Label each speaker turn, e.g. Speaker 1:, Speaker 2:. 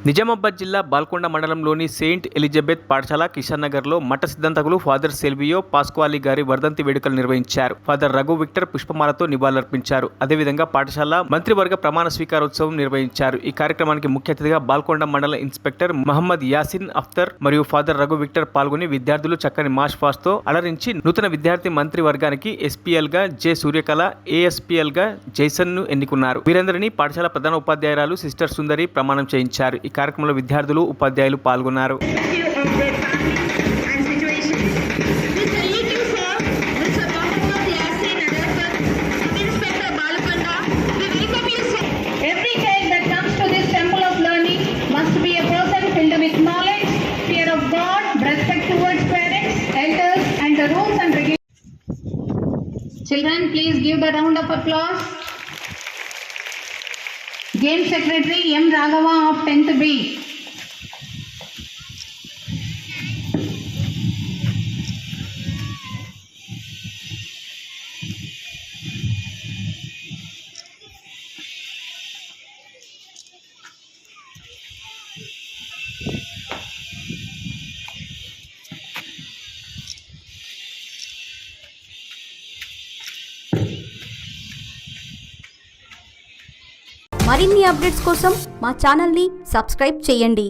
Speaker 1: నిజామాబాద్ జిల్లా బాల్కొండ మండలంలోని Saint Elizabeth పాఠశాల కిషన్ నగర్లో మఠ సిద్ధాంతకులు ఫాదర్ సెల్వియో పాస్క్వాలి గారి వర్ధంతి వేడుకలు నిర్వహించారు. ఫాదర్ రఘు విక్టర్ పుష్పమాలతో నివాళులర్పించారు. అదేవిధంగా పాఠశాల మంత్రివర్గ ప్రమాణ స్వీకారోత్సవం నిర్వహించారు. ఈ కార్యక్రమానికి ముఖ్య అతిథిగా బాల్కొండ మండల ఇన్స్పెక్టర్ మహమ్మద్ యాసిన్ అఖ్తర్ మరియు ఫాదర్ రఘు విక్టర్ పాల్గొని విద్యార్థులు చక్కని మార్చ్ పాస్ట్ తో అలరించి నూతన విద్యార్థి మంత్రివర్గానికి ఎస్పీఎల్ గా జె సూర్యకళ, ఏఎస్పీఎల్ గా జైసన్ ను ఎన్నుకున్నారు. వీరందరినీ పాఠశాల ప్రధాన ఉపాధ్యాయురాలు సిస్టర్ సుందరి ప్రమాణం చేయించారు. ఈ కార్యక్రమంలో విద్యార్థులు, ఉపాధ్యాయులు పాల్గొన్నారు.
Speaker 2: Children, please give the round of applause. Game Secretary M. Raghava of 10th B.
Speaker 3: మరిన్ని అప్డేట్స్ కోసం మా ఛానల్ని సబ్స్క్రైబ్ చేయండి.